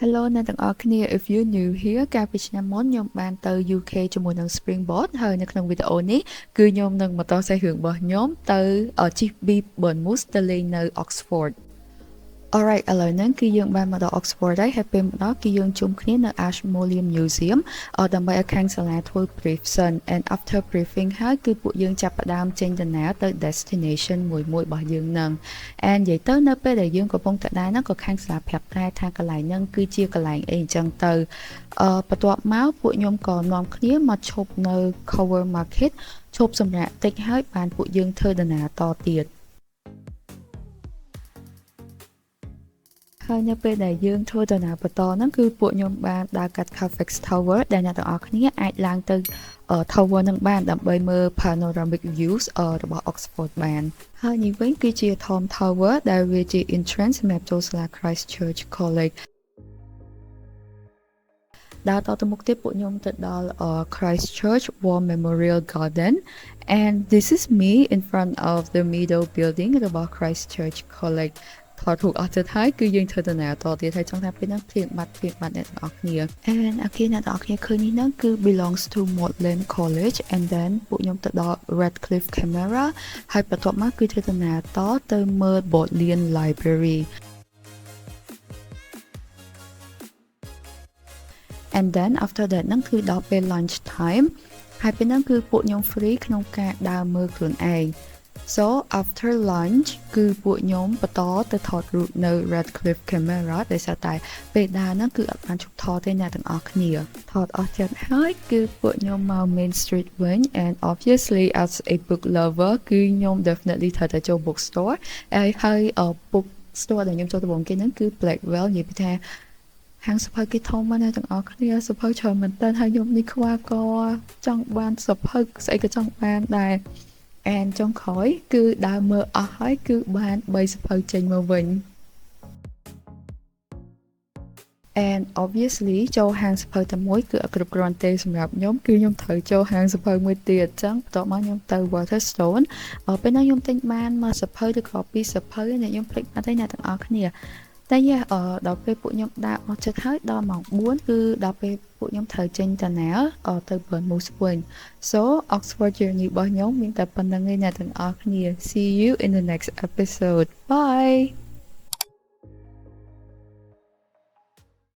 Hello អ្នកទាំងអស់គ្នា if you new here កាលពីឆ្នាំមុនខ្ញុំបានទៅ UK ជាមួយនឹង Springboard ហើយនៅក្នុងវីដេអូនេះគឺខ្ញុំនឹងបន្តសេះរឿងរបស់ខ្ញុំទៅជិះ B Bournemouth ទៅលេងនៅ Oxford Alright ឥឡូវហ្នឹងគឺយើងបានមកដល់ Oxford ហើយពេលមកដល់គឺយើងជុំគ្នានៅ Ashmolean Museum ដើម្បីឲ្យខាងសាលាធ្វើ brief សិន and after briefing ហើយគឺពួកយើងចាប់ផ្ដើមចេញដំណើរទៅ destination មួយរបស់យើងហ្នឹង and និយាយទៅនៅពេលដែលយើងកំពុងតែដើរហ្នឹងក៏ខាងសាលាប្រាប់ដែរថាកន្លែងហ្នឹងគឺជាកន្លែងអីអញ្ចឹងទៅបន្ទាប់មកពួកខ្ញុំក៏នាំគ្នាមកឈប់នៅ Cover Market ឈប់សម្រាប់តិចហើយបានពួកយើងធ្វើដំណើរតទៀតហើយនៅពេលដែលយើងធ្វើដំណើរបន្តហ្នឹងគឺពួកខ្ញុំបានដើរកាត់ Carfax Tower ដែលអ្នកទាំងអស់គ្នាអាចឡើងទៅ Tower ហ្នឹងបានដើម្បីមើល panoramic views របស់ Oxford បានហើយនេះវិញគឺជា Tom Tower ដែលវាជា entrance សម្រាប់ចូលសាលា Christchurch College ដើរតទៅមុខទៀតពួកខ្ញុំទៅដល់ Christchurch War Memorial Garden and this is me in front of the middle building របស់ Christchurch Collegeថតរូបអស់ចិត្តហើយគឺយើងធ្វើដំណើរតទៀតហើយចង់ថាពេលហ្នឹងព្រៀងបាត់អ្នកទាំងអស់គ្នា and អគារអ្នកទាំងអស់គ្នាឃើញនេះហ្នឹងគឺ belongs to Magdalen College and then ពួកខ្ញុំទៅដល់ Radcliffe Camera ហើយបន្ទាប់មកគឺធ្វើដំណើរតទៅមើល Bodleian Library and then after that ហ្នឹងគឺដល់ពេល lunch time ហើយពេលហ្នឹងគឺពួកខ្ញុំ free ក្នុងការដើរមើលខ្លួនឯងSo after lunch គឺពួកខ្ញុំបន្តទៅថតរូបនៅ Radcliffe Camera ដែលសារតែពេលដើរហ្នឹងគឺអត់បានជប់ថតទេអ្នកទាំងអស់គ្នាថតអស់ចិត្តហើយគឺពួកខ្ញុំមក Main Street វិញ and obviously as a book lover គឺខ្ញុំ definitely ត្រូវតែចូល bookstore ហើយ bookstore ដែលខ្ញុំចូលដំបូងគេហ្នឹងគឺ Blackwell និយាយពីថាហាងសភៅគេធំណាស់ទាំងអស់គ្នាសភៅច្រើនមែនតើហើយខ្ញុំនេះខ្វះក៏ចង់បានសភៅស្អីក៏ចង់បានដែរand ចុងក្រោយគឺដើរមើលអស់ហើយគឺបាន3សភៅចេញមកវិញ and obviously ចូលហាងសភៅតែមួយគឺអត់គ្រប់គ្រាន់ទេសម្រាប់ខ្ញុំគឺខ្ញុំត្រូវចូលហាងសភៅមួយទៀតអញ្ចឹងបន្ទាប់មកខ្ញុំទៅ Waterstone ពេលនោះខ្ញុំទិញបានមកសភៅឬក៏2សភៅអ្នកខ្ញុំភ្លេចអត់ទេអ្នកទាំងអស់គ្នាតែដល់ពេលពួកខ្ញុំដើរអស់ចិត្តហើយដល់ម៉ោង4គឺដល់ពេលពួកខ្ញុំត្រូវចេញដំណើរទៅ Bournemouth វិញ So Oxford journey របស់ខ្ញុំមានតែប៉ុណ្្នឹងឯងអ្នកទាំងអស់គ្នា See you in the next episode Bye